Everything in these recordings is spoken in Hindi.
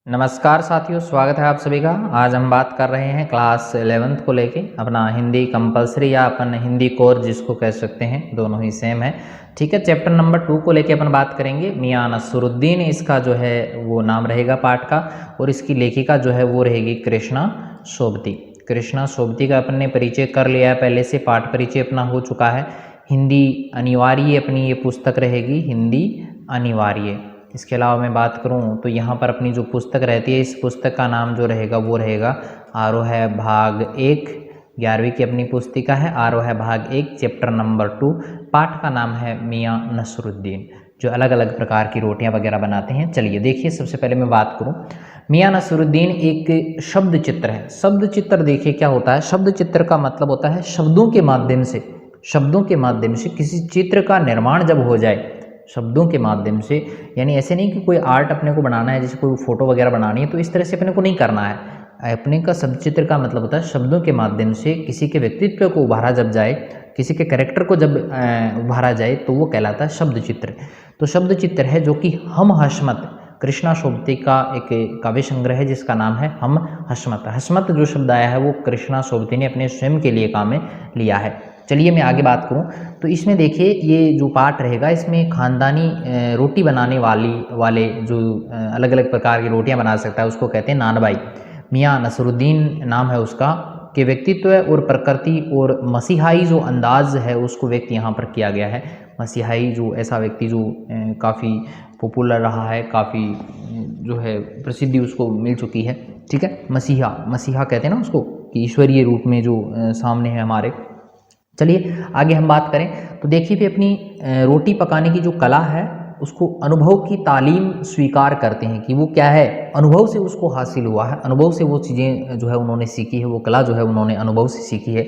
नमस्कार साथियों, स्वागत है आप सभी का। आज हम बात कर रहे हैं क्लास 11th को लेके, अपना हिंदी कंपलसरी या अपन हिंदी कोर जिसको कह सकते हैं, दोनों ही सेम है। ठीक है, चैप्टर नंबर 2 को लेके अपन बात करेंगे। मियां नसरुद्दीन इसका जो है वो नाम रहेगा पाठ का, और इसकी लेखिका जो है वो रहेगी कृष्णा सोबती। कृष्णा सोबती का अपन ने परिचय कर लिया है पहले से, पाठ परिचय अपना हो चुका है। हिंदी अनिवार्य अपनी ये पुस्तक रहेगी, हिंदी अनिवार्य। इसके अलावा मैं बात करूं तो यहाँ पर अपनी जो पुस्तक रहती है, इस पुस्तक का नाम जो रहेगा वो रहेगा आरोह है भाग 1। 11वीं की अपनी पुस्तिका है, आरोह है भाग 1, चैप्टर नंबर 2। पाठ का नाम है मियां नसरुद्दीन, जो अलग अलग प्रकार की रोटियां वगैरह बनाते हैं। चलिए देखिए, सबसे पहले मैं बात करूं, मियां नसरुद्दीन एक शब्द चित्र है। शब्द चित्र देखिए क्या होता है। शब्द चित्र का मतलब होता है शब्दों के माध्यम से किसी चित्र का निर्माण जब हो जाए, शब्दों के माध्यम से, यानी ऐसे नहीं कि कोई आर्ट अपने को बनाना है, जैसे कोई फोटो वगैरह बनानी है, तो इस तरह से अपने को नहीं करना है। अपने का शब्द चित्र का मतलब होता है शब्दों के माध्यम से किसी के व्यक्तित्व को उभारा जब जाए, किसी के कैरेक्टर को जब उभारा जाए, तो वो कहलाता है शब्द चित्र। तो शब्द चित्र है जो कि हम हशमत, कृष्णा सोबती का एक काव्य संग्रह है जिसका नाम है हम हशमत। हशमत जो शब्द आया है वो कृष्णा सोबती ने अपने स्वयं के लिए काम में लिया है। चलिए मैं आगे बात करूं तो इसमें देखिए, ये जो पाठ रहेगा इसमें खानदानी रोटी बनाने वाले जो अलग अलग प्रकार की रोटियां बना सकता है उसको कहते हैं नानबाई। मियां नसरुद्दीन नाम है उसका, के व्यक्तित्व और प्रकृति और मसीहाई जो अंदाज है उसको व्यक्त यहाँ पर किया गया है। मसीहाई जो ऐसा व्यक्ति जो काफ़ी पॉपुलर रहा है, काफ़ी जो है प्रसिद्धि उसको मिल चुकी है। ठीक है, मसीहा कहते हैं ना उसको, कि ईश्वरीय रूप में जो सामने है हमारे। चलिए आगे हम बात करें तो देखिए, भी अपनी रोटी पकाने की जो कला है उसको अनुभव की तालीम स्वीकार करते हैं कि वो क्या है, अनुभव से उसको हासिल हुआ है, अनुभव से वो चीज़ें जो है उन्होंने सीखी है, वो कला जो है उन्होंने अनुभव से सीखी है।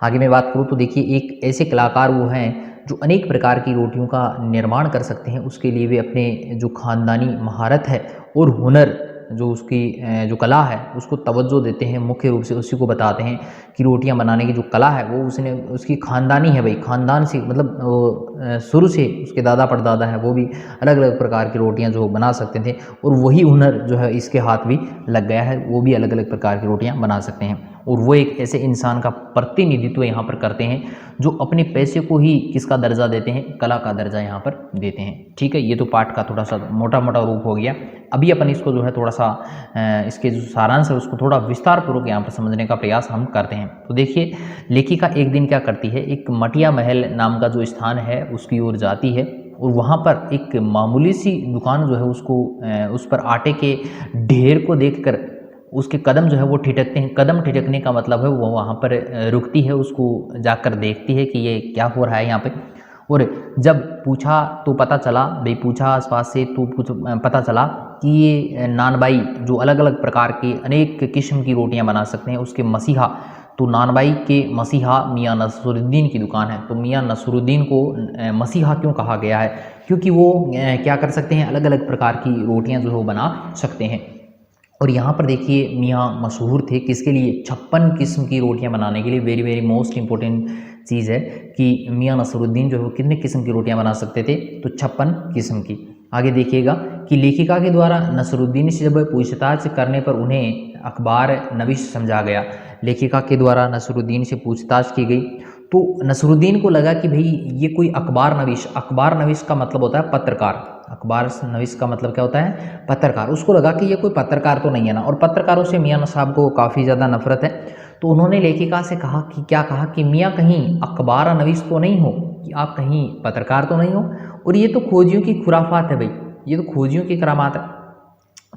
आगे मैं बात करूँ तो देखिए, एक ऐसे कलाकार वो हैं जो अनेक प्रकार की रोटियों का निर्माण कर सकते हैं। उसके लिए वे अपने जो खानदानी महारत है और हुनर, जो उसकी जो कला है उसको तवज्जो देते हैं, मुख्य रूप से उसी को बताते हैं कि रोटियां बनाने की जो कला है वो उसने, उसकी खानदानी है भाई, खानदान से मतलब वो शुरू से उसके दादा परदादा है वो भी अलग अलग प्रकार की रोटियां जो बना सकते थे, और वही हुनर जो है इसके हाथ भी लग गया है, वो भी अलग अलग प्रकार की रोटियां बना सकते हैं। और वो एक ऐसे इंसान का प्रतिनिधित्व यहाँ पर करते हैं जो अपने पैसे को ही किसका दर्जा देते हैं, कला का दर्जा यहाँ पर देते हैं। ठीक है, ये तो पाठ का थोड़ा सा मोटा मोटा रूप हो गया। अभी अपन इसको जो है थोड़ा सा इसके जो सारांश है उसको थोड़ा विस्तार पूर्वक यहाँ पर समझने का प्रयास हम करते हैं। तो देखिए, लेखिका एक दिन क्या करती है, एक मटिया महल नाम का जो स्थान है उसकी ओर जाती है, और वहाँ पर एक मामूली सी दुकान जो है उसको उस पर आटे के ढेर को देखकर उसके कदम जो है वो ठिठकते हैं। कदम ठिठकने का मतलब है वो वहाँ पर रुकती है, उसको जाकर देखती है कि ये क्या हो रहा है यहाँ पे। और जब पूछा तो पता चला, भाई पूछा आसपास से तो पता चला कि ये नानबाई जो अलग अलग प्रकार की अनेक किस्म की रोटियां बना सकते हैं, उसके मसीहा, तो नानबाई के मसीहा मियां नसरुद्दीन की दुकान है। तो मियां नसरुद्दीन को मसीहा क्यों कहा गया है, क्योंकि वो क्या कर सकते हैं, अलग अलग प्रकार की रोटियां जो है वो बना सकते हैं। और यहाँ पर देखिए, मियाँ मशहूर थे किसके लिए, 56 किस्म की रोटियां बनाने के लिए। वेरी वेरी मोस्ट इंपॉर्टेंट चीज़ है कि मियाँ नसरुद्दीन जो है वो कितने किस्म की रोटियां बना सकते थे, तो 56 किस्म की। आगे देखिएगा कि लेखिका के द्वारा नसरुद्दीन से जब पूछताछ करने पर उन्हें अखबार नवीश समझा गया। लेखिका के द्वारा नसरुद्दीन से पूछताछ की गई तो नसरुद्दीन को लगा कि भाई ये कोई अखबार नवीश का मतलब होता है पत्रकार, अखबार नवीस का मतलब क्या होता है, पत्रकार। उसको लगा कि ये कोई पत्रकार तो नहीं है ना, और पत्रकारों से मियाँ साहब को काफ़ी ज़्यादा नफरत है। तो उन्होंने लेखिका से कहा कि क्या कहा कि मियाँ कहीं अखबार नवीस तो नहीं हो, कि आप कहीं पत्रकार तो नहीं हो, और ये तो खोजियों की खुराफात है भाई, ये तो खोजियों की करामात है।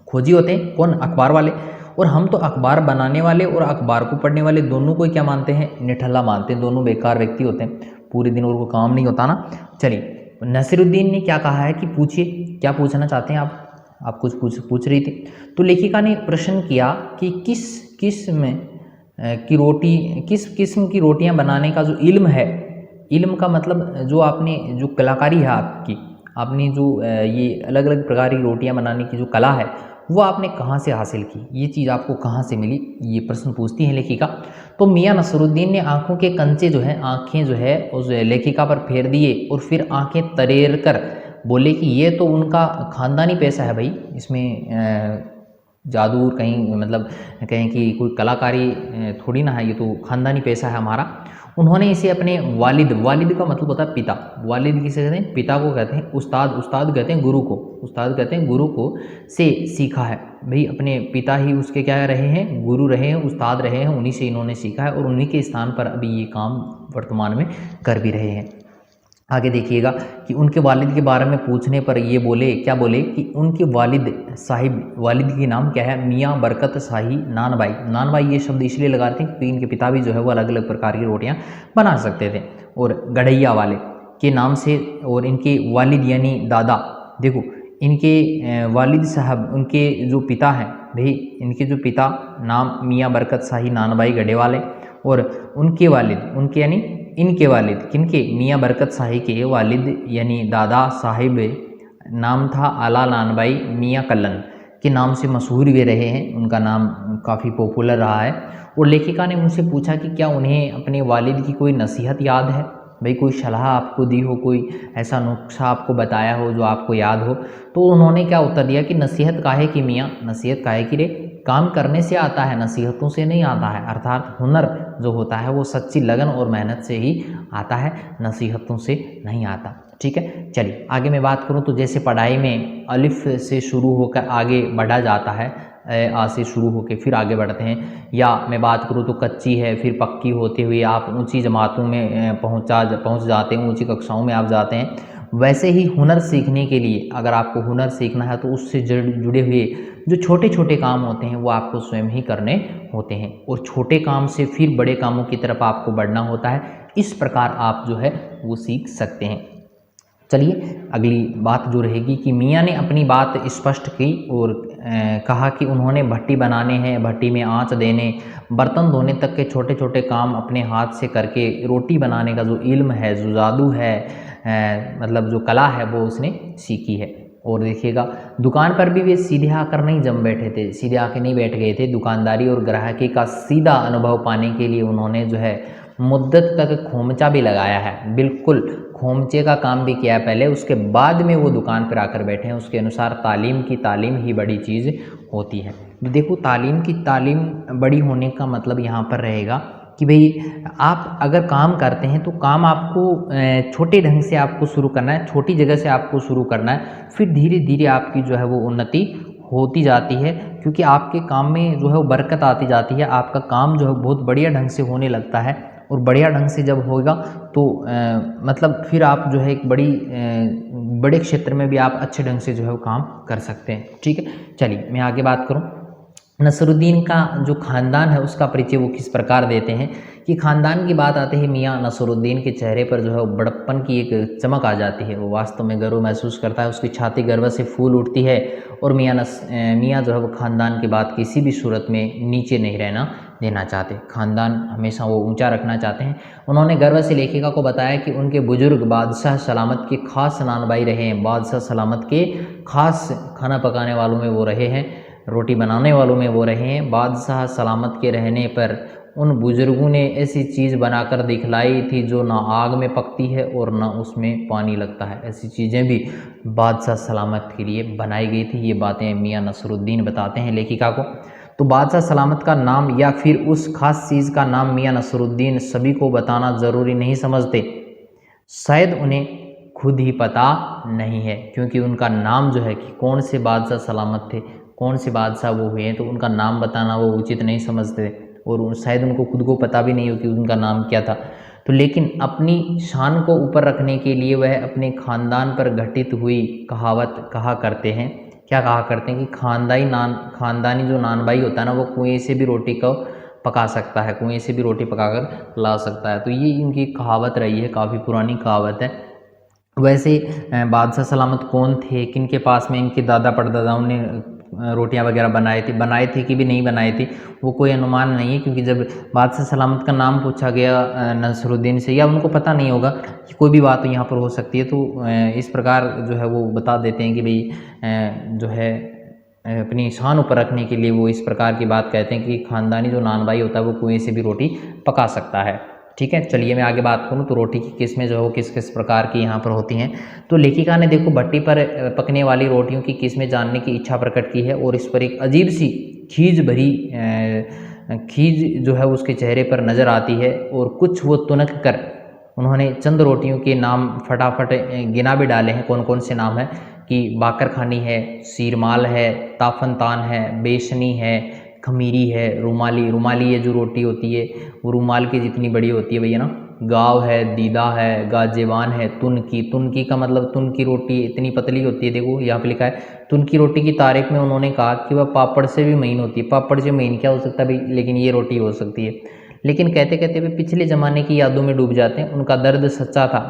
खोजी होते हैं कौन, अखबार वाले, और हम तो अखबार बनाने वाले और अखबार को पढ़ने वाले दोनों को क्या मानते हैं, निठल्ला मानते हैं। दोनों बेकार व्यक्ति होते हैं, पूरे दिन उनको काम नहीं होता ना। चलिए, नसीरुद्दीन ने क्या कहा है कि पूछिए, क्या पूछना चाहते हैं आप कुछ पूछ रही थी। तो लेखिका ने प्रश्न किया कि किस किस्म की रोटियां बनाने का जो इल्म है, इल्म का मतलब जो आपने जो कलाकारी है आपकी, आपने जो ये अलग अलग प्रकार की रोटियां बनाने की जो कला है वो आपने कहाँ से हासिल की, ये चीज़ आपको कहाँ से मिली, ये प्रश्न पूछती है लेखिका। तो मियाँ नसरुद्दीन ने आंखों के कंचे जो है, आंखें जो है उस लेखिका पर फेर दिए, और फिर आंखें तरेर कर बोले कि ये तो उनका खानदानी पैसा है भाई, इसमें जादू कहीं मतलब कहें कि कोई कलाकारी थोड़ी ना है, ये तो ख़ानदानी पेशा है हमारा। उन्होंने इसे अपने वालिद, वालिद का मतलब होता है पिता, वालिद किसे कहते हैं, पिता को कहते हैं। उस्ताद, उस्ताद कहते हैं गुरु को, उस्ताद कहते हैं गुरु को, से सीखा है। भाई अपने पिता ही उसके क्या रहे हैं, गुरु रहे हैं, उस्ताद रहे हैं, उन्हीं से इन्होंने सीखा है और उन्हीं के स्थान पर अभी ये काम वर्तमान में कर भी रहे हैं। आगे देखिएगा कि उनके वालिद के बारे में पूछने पर ये बोले, क्या बोले कि उनके वालिद साहिब, वालिद की नाम क्या है, मियाँ बरकत शाही नानबाई। नानबाई ये शब्द इसलिए लगाते हैं क्योंकि इनके पिता भी जो है वो अलग अलग प्रकार की रोटियां बना सकते थे, और गढ़ैया वाले के नाम से। और इनके वालिद यानी दादा, देखो इनके वालिद साहब, उनके जो पिता हैं भाई, इनके जो पिता नाम मियाँ बरकत शाही नानबाई गढ़े वाले, और उनके वालिद, उनके यानी इनके वालिद, किनके, मियाँ बरकत शाही के वालिद यानी दादा साहिब नाम था आला नानबाई मियाँ कल्लन के नाम से मशहूर भी रहे हैं, उनका नाम काफ़ी पॉपुलर रहा है। और लेखिका ने मुझसे पूछा कि क्या उन्हें अपने वालिद की कोई नसीहत याद है, भाई कोई सलाह आपको दी हो, कोई ऐसा नुस्खा आपको बताया हो जो आपको याद हो। तो उन्होंने क्या उत्तर दिया कि नसीहत काहे की मियाँ, नसीहत काहे की रे, काम करने से आता है, नसीहतों से नहीं आता है। अर्थात हुनर जो होता है वो सच्ची लगन और मेहनत से ही आता है, नसीहतों से नहीं आता। ठीक है, चलिए आगे मैं बात करूं तो जैसे पढ़ाई में अलिफ से शुरू होकर आगे बढ़ा जाता है, आ से शुरू होकर फिर आगे बढ़ते हैं, या मैं बात करूं तो कच्ची है फिर पक्की होते हुए आप ऊंची जमातों में पहुंच जाते हैं, ऊंची कक्षाओं में आप जाते हैं। वैसे ही हुनर सीखने के लिए, अगर आपको हुनर सीखना है तो उससे जुड़े हुए जो छोटे छोटे काम होते हैं वो आपको स्वयं ही करने होते हैं, और छोटे काम से फिर बड़े कामों की तरफ आपको बढ़ना होता है। इस प्रकार आप जो है वो सीख सकते हैं। चलिए अगली बात जो रहेगी कि मियाँ ने अपनी बात स्पष्ट की और कहा कि उन्होंने भट्टी बनाने हैं, भट्टी में आंच देने, बर्तन धोने तक के छोटे छोटे काम अपने हाथ से करके रोटी बनाने का जो इल्म है, जो जादू है, मतलब जो कला है वो उसने सीखी है। और देखिएगा दुकान पर भी वे सीधे आकर नहीं जम बैठे थे, सीधे आके नहीं बैठ गए थे। दुकानदारी और ग्राहकी का सीधा अनुभव पाने के लिए उन्होंने जो है मुद्दत तक खोमचा भी लगाया है, बिल्कुल खोमचे का काम भी किया है पहले, उसके बाद में वो दुकान पर आकर बैठे हैं। उसके अनुसार तालीम की तालीम ही बड़ी चीज़ होती है। तो देखो तालीम की तालीम बड़ी होने का मतलब यहाँ पर रहेगा कि भाई आप अगर काम करते हैं तो काम आपको छोटे ढंग से आपको शुरू करना है, छोटी जगह से आपको शुरू करना है, फिर धीरे धीरे आपकी जो है वो उन्नति होती जाती है, क्योंकि आपके काम में जो है वो बरकत आती जाती है, आपका काम जो है बहुत बढ़िया ढंग से होने लगता है। और बढ़िया ढंग से जब होगा तो मतलब फिर आप जो है एक बड़े क्षेत्र में भी आप अच्छे ढंग से जो है वो काम कर सकते हैं। ठीक है, चलिए मैं आगे बात करूं। नसरुद्दीन का जो ख़ानदान है उसका परिचय वो किस प्रकार देते हैं कि ख़ानदान की बात आते ही मियाँ नसरुद्दीन के चेहरे पर जो है वो बड़प्पन की एक चमक आ जाती है, वो वास्तव में गर्व महसूस करता है, उसकी छाती गर्व से फूल उठती है। और मियाँ जो है वो ख़ानदान की बात किसी भी सूरत में नीचे नहीं रहना देना चाहते, ख़ानदान हमेशा वो ऊंचा रखना चाहते हैं। उन्होंने गर्व से लेखिका को बताया कि उनके बुजुर्ग बादशाह सलामत के खास नानबाई रहे हैं, बादशाह सलामत के खास खाना पकाने वालों में वो रहे हैं, रोटी बनाने वालों में वो रहे हैं। बादशाह सलामत के रहने पर उन बुजुर्गों ने ऐसी चीज़ बनाकर दिखलाई थी जो ना आग में पकती है और ना उसमें पानी लगता है, ऐसी चीज़ें भी बादशाह सलामत के लिए बनाई गई थी। ये बातें मियाँ नसरुद्दीन बताते हैं लेखिका को। तो बादशाह सलामत का नाम या फिर उस खास चीज़ का नाम मियाँ नसरुद्दीन सभी को बताना ज़रूरी नहीं समझते, शायद उन्हें खुद ही पता नहीं है, क्योंकि उनका नाम जो है कि कौन से बादशाह सलामत थे, कौन से बादशाह वो हुए हैं, तो उनका नाम बताना वो उचित नहीं समझते, और शायद उनको खुद को पता भी नहीं हो कि उनका नाम क्या था। तो लेकिन अपनी शान को ऊपर रखने के लिए वह अपने ख़ानदान पर घटित हुई कहावत कहा करते हैं। क्या कहा करते हैं कि ख़ानदानी जो नानबाई होता है ना, वो कुएं से भी रोटी को पका सकता है, कुएं से भी रोटी पकाकर ला सकता है। तो ये इनकी कहावत रही है, काफ़ी पुरानी कहावत है। वैसे बादशाह सलामत कौन थे, किनके पास में इनके दादा परदादाओं ने रोटियां वगैरह बनाए थे कि भी नहीं बनाए थे, वो कोई अनुमान नहीं है, क्योंकि जब बादशाह सलामत का नाम पूछा गया नसरुद्दीन से, या उनको पता नहीं होगा कि कोई भी बात यहाँ पर हो सकती है, तो इस प्रकार जो है वो बता देते हैं कि भाई जो है अपनी शान ऊपर रखने के लिए वो इस प्रकार की बात कहते हैं कि ख़ानदानी जो नानबाई होता है वो कुएं से भी रोटी पका सकता है। ठीक है। चलिए मैं आगे बात करूँ तो रोटी की किस्में जो है वो किस किस प्रकार की यहाँ पर होती हैं। तो लेखिका ने देखो भट्टी पर पकने वाली रोटियों की किस्में जानने की इच्छा प्रकट की है और इस पर एक अजीब सी खीज जो है उसके चेहरे पर नज़र आती है और कुछ वो तुनक कर उन्होंने चंद रोटियों के नाम फटाफट गिना भी डाले हैं। कौन कौन से नाम है कि बाकर खानी है, सीरमाल है, ताफनतान है, बेसनी है, खमीरी है, रुमाली। रुमाली ये जो रोटी होती है वो रुमाल की जितनी बड़ी होती है भैया ना। गाव है, दीदा है, गाजेवान है, तुनकी। तुनकी का मतलब तुन की रोटी इतनी पतली होती है। देखो यहाँ पे लिखा है तुन की रोटी की तारीफ में उन्होंने कहा कि वह पापड़ से भी महीन होती है। पापड़ से महीन क्या हो सकता है भाई, लेकिन ये रोटी हो सकती है। लेकिन कहते कहते वे पिछले ज़माने की यादों में डूब जाते हैं। उनका दर्द सच्चा था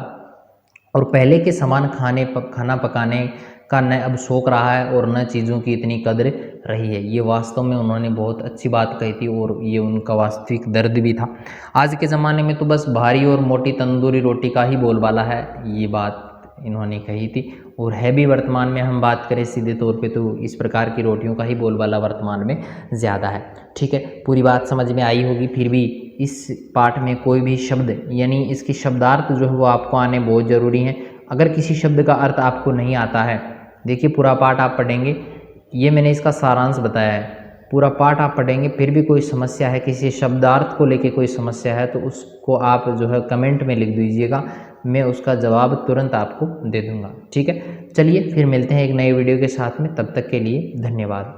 और पहले के समान खाना पकाने का न अब शौक रहा है और न चीज़ों की इतनी कदर रही है। ये वास्तव में उन्होंने बहुत अच्छी बात कही थी और ये उनका वास्तविक दर्द भी था। आज के ज़माने में तो बस भारी और मोटी तंदूरी रोटी का ही बोलबाला है, ये बात इन्होंने कही थी। और है भी वर्तमान में हम बात करें सीधे तौर पे तो इस प्रकार की रोटियों का ही बोलबाला वर्तमान में ज़्यादा है। ठीक है, पूरी बात समझ में आई होगी। फिर भी इस पाठ में कोई भी शब्द यानी इसकी शब्दार्थ जो है वो आपको आने बहुत ज़रूरी है। अगर किसी शब्द का अर्थ आपको नहीं आता है, देखिए पूरा पाठ आप पढ़ेंगे, ये मैंने इसका सारांश बताया है, पूरा पाठ आप पढ़ेंगे फिर भी कोई समस्या है, किसी शब्दार्थ को लेके कोई समस्या है तो उसको आप जो है कमेंट में लिख दीजिएगा, मैं उसका जवाब तुरंत आपको दे दूंगा। ठीक है, चलिए फिर मिलते हैं एक नए वीडियो के साथ में, तब तक के लिए धन्यवाद।